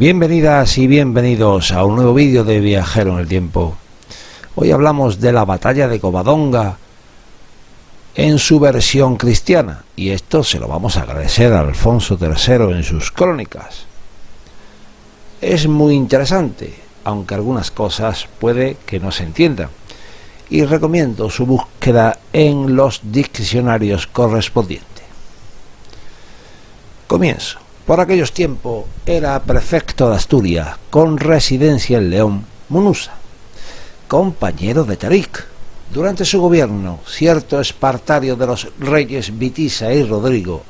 Bienvenidas y bienvenidos a un nuevo vídeo de Viajero en el Tiempo. Hoy hablamos de la batalla de Covadonga en su versión cristiana, y esto se lo vamos a agradecer a Alfonso III en sus crónicas. Es muy interesante, aunque algunas cosas puede que no se entiendan, y recomiendo su búsqueda en los diccionarios correspondientes. Comienzo. Por aquellos tiempos era prefecto de Asturias, con residencia en León, Munusa, compañero de Tarik. Durante su gobierno, cierto espartario de los reyes Vitisa y Rodrigo,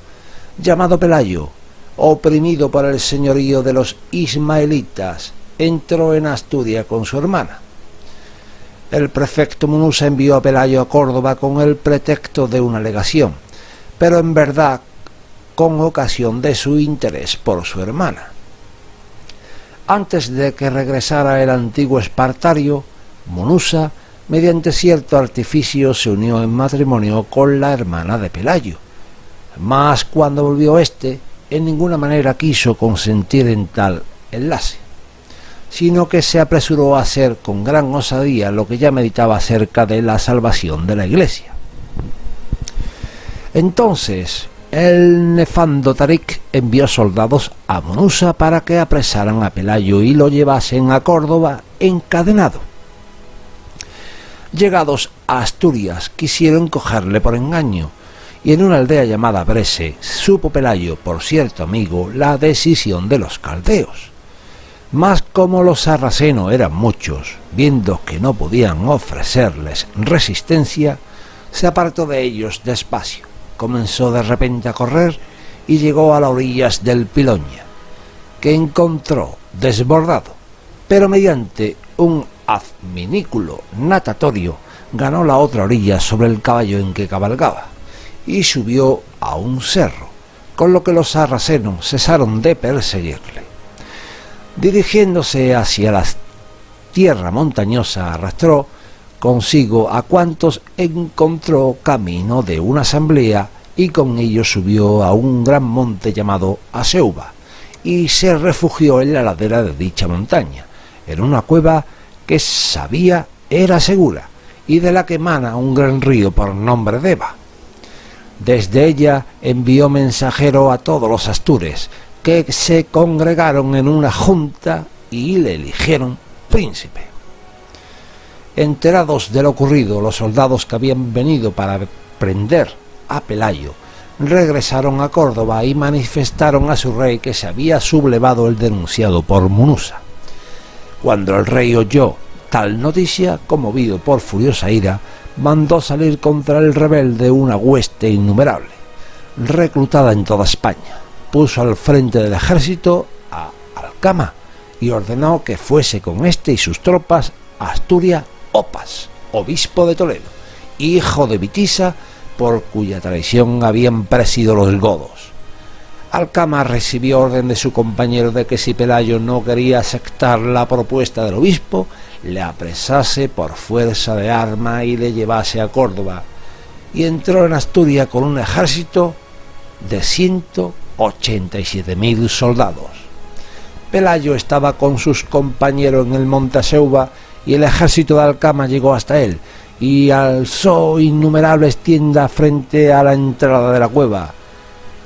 llamado Pelayo, oprimido por el señorío de los ismaelitas, entró en Asturias con su hermana. El prefecto Munusa envió a Pelayo a Córdoba con el pretexto de una legación, pero en verdad con ocasión de su interés por su hermana. Antes de que regresara el antiguo espartario, Munusa, mediante cierto artificio, se unió en matrimonio con la hermana de Pelayo. Mas cuando volvió éste, en ninguna manera quiso consentir en tal enlace, sino que se apresuró a hacer con gran osadía lo que ya meditaba acerca de la salvación de la Iglesia. Entonces, el nefando Tarik envió soldados a Munusa para que apresaran a Pelayo y lo llevasen a Córdoba encadenado. Llegados a Asturias, quisieron cogerle por engaño, y en una aldea llamada Brese supo Pelayo, por cierto amigo, la decisión de los caldeos. Mas como los sarracenos eran muchos, viendo que no podían ofrecerles resistencia, se apartó de ellos despacio. Comenzó de repente a correr y llegó a las orillas del Piloña, que encontró desbordado, pero mediante un adminículo natatorio ganó la otra orilla sobre el caballo en que cabalgaba y subió a un cerro, con lo que los sarracenos cesaron de perseguirle. Dirigiéndose hacia la tierra montañosa, arrastró consigo a cuantos encontró camino de una asamblea, y con ellos subió a un gran monte llamado Aseuba y se refugió en la ladera de dicha montaña, en una cueva que sabía era segura y de la que emana un gran río por nombre de Eba. Desde ella envió mensajero a todos los astures, que se congregaron en una junta y le eligieron príncipe. Enterados de lo ocurrido, los soldados que habían venido para prender a Pelayo regresaron a Córdoba y manifestaron a su rey que se había sublevado el denunciado por Munusa. Cuando el rey oyó tal noticia, conmovido por furiosa ira, mandó salir contra el rebelde una hueste innumerable, reclutada en toda España. Puso al frente del ejército a Alcama y ordenó que fuese con este y sus tropas a Asturias Opas, obispo de Toledo, hijo de Vitisa, por cuya traición habían presido los godos. Alcama recibió orden de su compañero de que si Pelayo no quería aceptar la propuesta del obispo, le apresase por fuerza de arma y le llevase a Córdoba, y entró en Asturias con un ejército de 187.000 soldados. Pelayo estaba con sus compañeros en el monte Aseuba, y el ejército de Alcama llegó hasta él y alzó innumerables tiendas frente a la entrada de la cueva.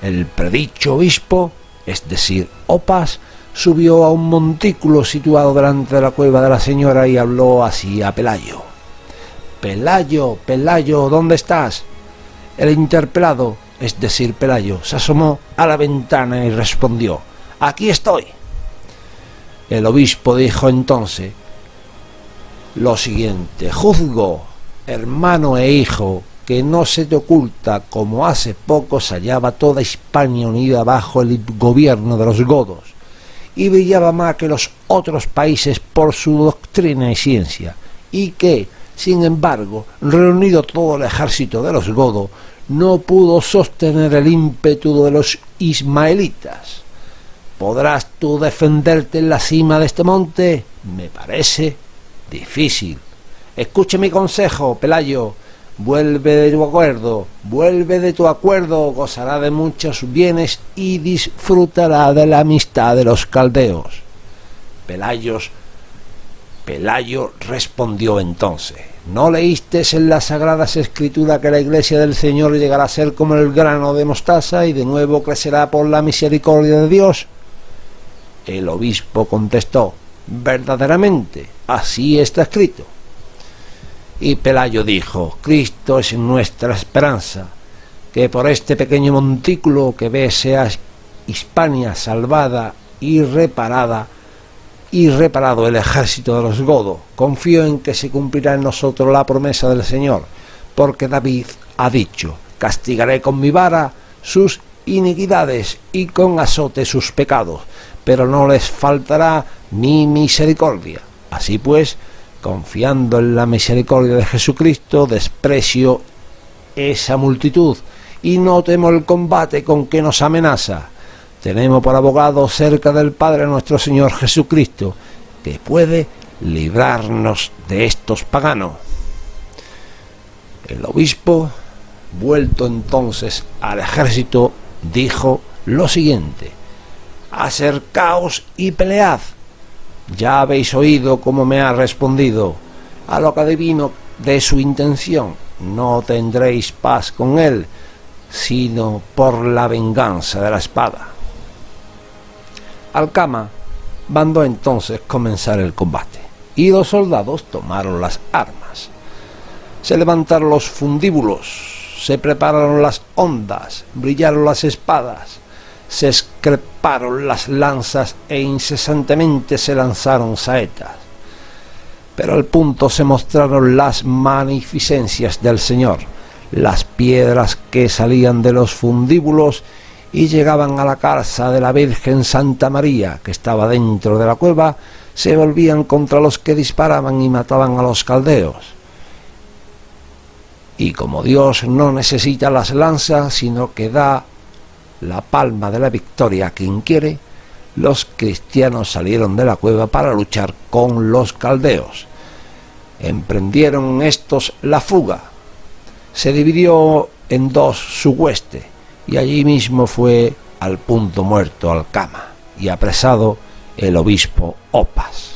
El predicho obispo, es decir, Opas, subió a un montículo situado delante de la cueva de la señora y habló así a Pelayo: «Pelayo, Pelayo, ¿dónde estás?». El interpelado, es decir, Pelayo, se asomó a la ventana y respondió: «Aquí estoy». El obispo dijo entonces lo siguiente: «Juzgo, hermano e hijo, que no se te oculta como hace poco se hallaba toda Hispania unida bajo el gobierno de los godos, y brillaba más que los otros países por su doctrina y ciencia, y que, sin embargo, reunido todo el ejército de los godos, no pudo sostener el ímpetu de los ismaelitas. ¿Podrás tú defenderte en la cima de este monte? Me parece difícil. Escuche mi consejo, Pelayo. Vuelve de tu acuerdo, gozará de muchos bienes y disfrutará de la amistad de los caldeos». Pelayo respondió entonces: ¿no leíste en las Sagradas Escrituras que la iglesia del Señor llegará a ser como el grano de mostaza y de nuevo crecerá por la misericordia de Dios? El obispo contestó: verdaderamente, así está escrito. Y Pelayo dijo: Cristo es nuestra esperanza, que por este pequeño montículo que ves sea Hispania salvada y reparado el ejército de los godos. Confío en que se cumplirá en nosotros la promesa del Señor, porque David ha dicho: castigaré con mi vara sus iniquidades y con azote sus pecados, pero no les faltará mi misericordia. Así pues, confiando en la misericordia de Jesucristo, desprecio esa multitud y no temo el combate con que nos amenaza. Tenemos por abogado cerca del Padre nuestro Señor Jesucristo, que puede librarnos de estos paganos. El obispo, vuelto entonces al ejército, dijo lo siguiente: acercaos y pelead. Ya habéis oído cómo me ha respondido. A lo que adivino de su intención, no tendréis paz con él, sino por la venganza de la espada. Alcama mandó entonces comenzar el combate, y los soldados tomaron las armas. Se levantaron los fundíbulos, se prepararon las hondas, brillaron las espadas, se escreparon las lanzas e incesantemente se lanzaron saetas. Pero al punto se mostraron las magnificencias del Señor, las piedras que salían de los fundíbulos y llegaban a la casa de la Virgen Santa María, que estaba dentro de la cueva, se volvían contra los que disparaban y mataban a los caldeos. Y como Dios no necesita las lanzas, sino que da la palma de la victoria a quien quiere, los cristianos salieron de la cueva para luchar con los caldeos. Emprendieron estos la fuga. Se dividió en dos su hueste, y allí mismo fue al punto muerto Alcama y apresado el obispo Opas.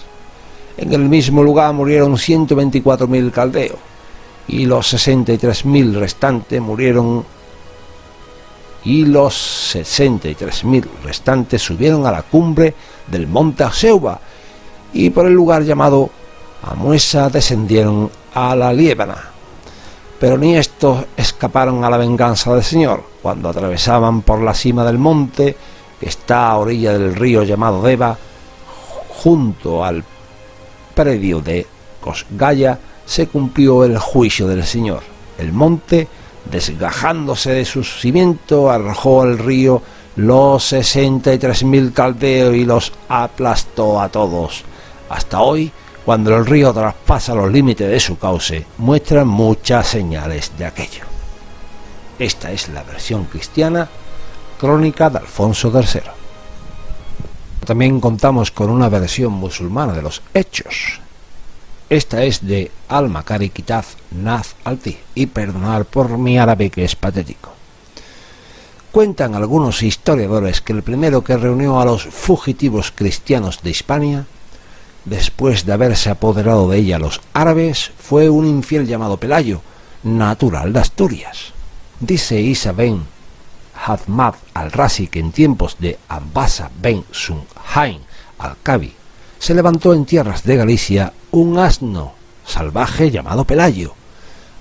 En el mismo lugar murieron 124.000 caldeos, y los 63.000 restantes subieron a la cumbre del monte Seuba, y por el lugar llamado Amuesa descendieron a la Liébana. Pero ni estos escaparon a la venganza del Señor. Cuando atravesaban por la cima del monte, que está a orilla del río llamado Deva, junto al predio de Cosgaya, se cumplió el juicio del Señor. El monte, desgajándose de su cimiento, arrojó al río los 63.000 caldeos y los aplastó a todos. Hasta hoy, cuando el río traspasa los límites de su cauce, muestra muchas señales de aquello. Esta es la versión cristiana, crónica de Alfonso III. También contamos con una versión musulmana de los Hechos. Esta es de Al-Makari Kitab Naz al-Ti, y perdonar por mi árabe que es patético. Cuentan algunos historiadores que el primero que reunió a los fugitivos cristianos de Hispania, después de haberse apoderado de ella los árabes, fue un infiel llamado Pelayo, natural de Asturias. Dice Isa ben Hazmad al-Razi que en tiempos de Ambasa ben Sunhain al-Kabi se levantó en tierras de Galicia un asno salvaje llamado Pelayo.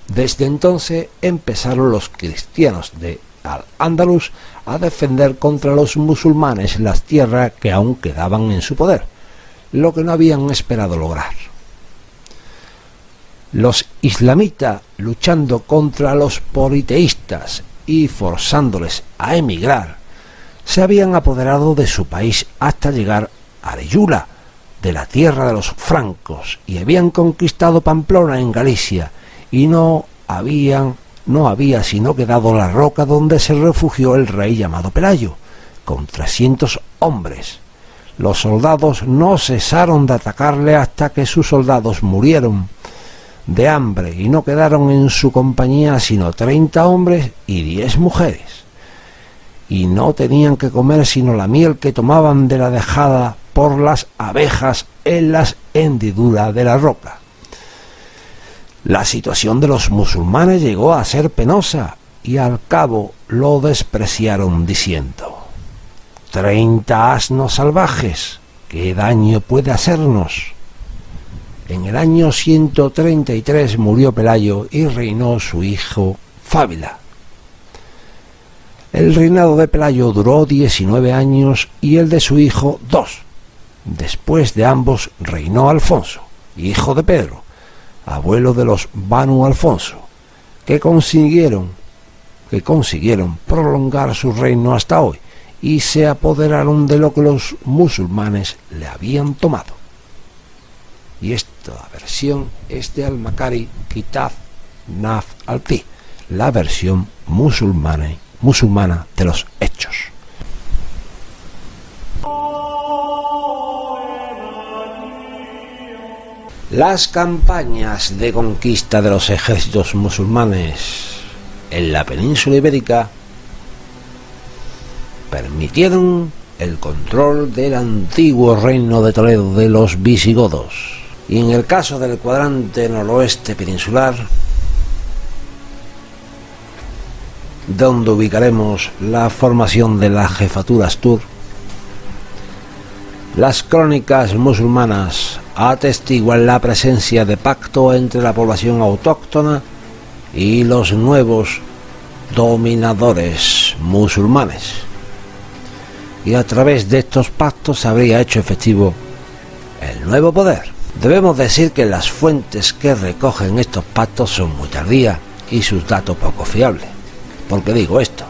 Desde entonces empezaron los cristianos de Al-Ándalus a defender contra los musulmanes las tierras que aún quedaban en su poder, lo que no habían esperado lograr. Los islamitas, luchando contra los politeístas y forzándoles a emigrar, se habían apoderado de su país hasta llegar a Areyula, de la tierra de los francos, y habían conquistado Pamplona en Galicia, y no había sino quedado la roca donde se refugió el rey llamado Pelayo, con 300 hombres. Los soldados no cesaron de atacarle hasta que sus soldados murieron de hambre y no quedaron en su compañía sino 30 hombres y 10 mujeres, y no tenían que comer sino la miel que tomaban de la dejada por las abejas en las hendiduras de la roca. La situación de los musulmanes llegó a ser penosa y al cabo lo despreciaron diciendo: 30 asnos salvajes, ¿qué daño puede hacernos? En el año 133 murió Pelayo y reinó su hijo Fábila. El reinado de Pelayo duró 19 años y el de su hijo 2. Después de ambos reinó Alfonso, hijo de Pedro, abuelo de los Banu Alfonso, que consiguieron prolongar su reino hasta hoy y se apoderaron de lo que los musulmanes le habían tomado. Y esta versión es de Al-Makari Kitab Naf al-Fi, la versión musulmana de los hechos. Las campañas de conquista de los ejércitos musulmanes en la península ibérica permitieron el control del antiguo reino de Toledo de los visigodos. Y en el caso del cuadrante noroeste peninsular, donde ubicaremos la formación de la jefatura Astur, las crónicas musulmanas atestiguan la presencia de pacto entre la población autóctona y los nuevos dominadores musulmanes, y a través de estos pactos se habría hecho efectivo el nuevo poder. Debemos decir que las fuentes que recogen estos pactos son muy tardías y sus datos poco fiables. ¿Por qué digo esto?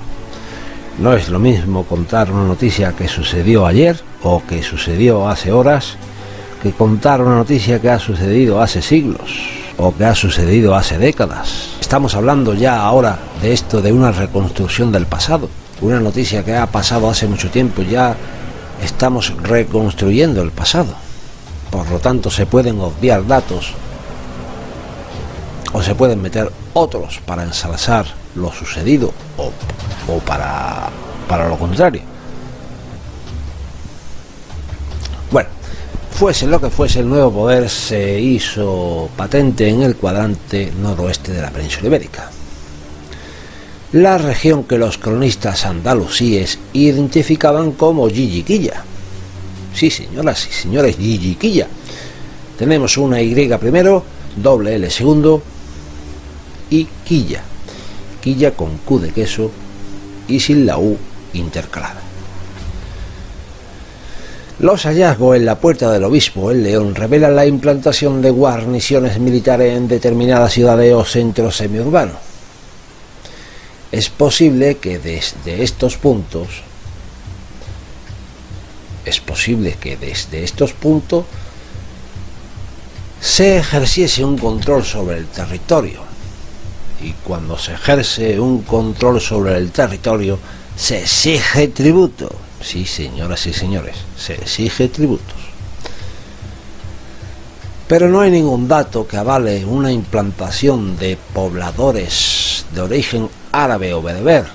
No es lo mismo contar una noticia que sucedió ayer o que sucedió hace horas que contar una noticia que ha sucedido hace siglos o que ha sucedido hace décadas. Estamos hablando ya ahora de esto, de una reconstrucción del pasado. Una noticia que ha pasado hace mucho tiempo, ya estamos reconstruyendo el pasado. Por lo tanto, se pueden obviar datos o se pueden meter otros para ensalzar lo sucedido o para lo contrario. Bueno, fuese lo que fuese, el nuevo poder se hizo patente en el cuadrante noroeste de la península ibérica, la región que los cronistas andalusíes identificaban como Yiyiquilla. Sí, señoras y señores, Yiyiquilla. Tenemos una Y primero, doble L segundo y Quilla. Quilla con Q de queso y sin la U intercalada. Los hallazgos en la Puerta del Obispo en León revelan la implantación de guarniciones militares en determinadas ciudades o centros semiurbanos. Es posible que desde estos puntos se ejerciese un control sobre el territorio, y cuando se ejerce un control sobre el territorio se exige tributo. Sí, señoras y señores, se exige tributos. Pero no hay ningún dato que avale una implantación de pobladores de origen árabe o bereber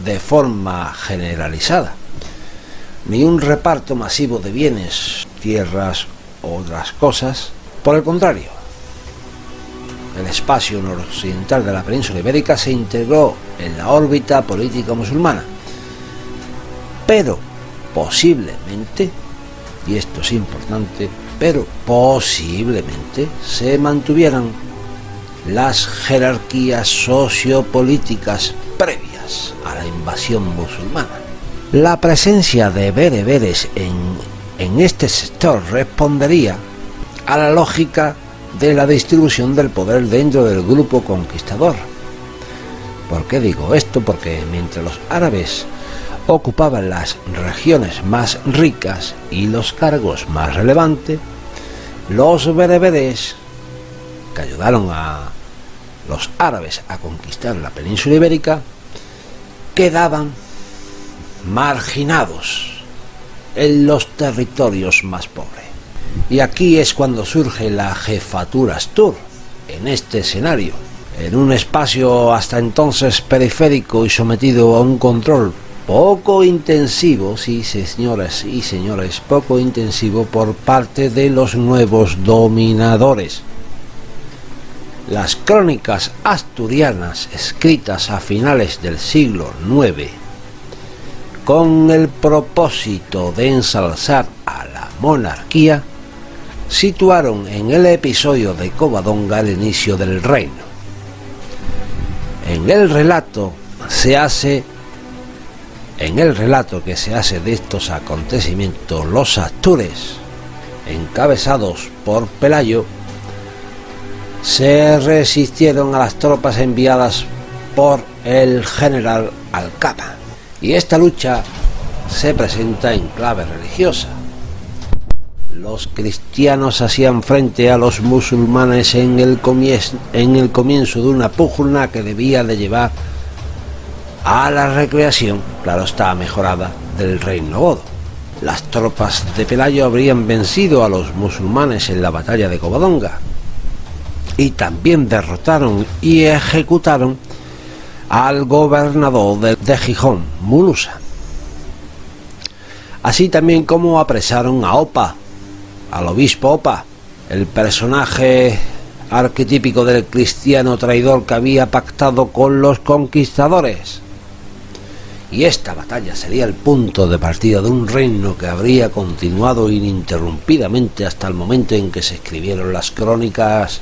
de forma generalizada, ni un reparto masivo de bienes, tierras u otras cosas. Por el contrario, el espacio noroccidental de la península ibérica se integró en la órbita política musulmana, pero posiblemente, y esto es importante, pero posiblemente se mantuvieran las jerarquías sociopolíticas previas a la invasión musulmana. La presencia de bereberes en este sector respondería a la lógica de la distribución del poder dentro del grupo conquistador. ¿Por qué digo esto? Porque mientras los árabes ocupaban las regiones más ricas y los cargos más relevantes, los bereberes, que ayudaron a los árabes a conquistar la península ibérica, quedaban marginados en los territorios más pobres. Y aquí es cuando surge la jefatura Astur, en este escenario, en un espacio hasta entonces periférico y sometido a un control poco intensivo, sí señoras y señores, poco intensivo por parte de los nuevos dominadores. Las crónicas asturianas escritas a finales del siglo IX con el propósito de ensalzar a la monarquía situaron en el episodio de Covadonga el inicio del reino. En el relato que se hace de estos acontecimientos, los astures, encabezados por Pelayo, se resistieron a las tropas enviadas por el general Alcama, y esta lucha se presenta en clave religiosa. Los cristianos hacían frente a los musulmanes en el comienzo de una pugna que debía de llevar a la recreación, claro está, mejorada, del reino godo. Las tropas de Pelayo habrían vencido a los musulmanes en la batalla de Covadonga y también derrotaron y ejecutaron al gobernador de Gijón, Munusa, así también como apresaron a Opa, al obispo Opa, el personaje arquetípico del cristiano traidor que había pactado con los conquistadores. Y esta batalla sería el punto de partida de un reino que habría continuado ininterrumpidamente hasta el momento en que se escribieron las crónicas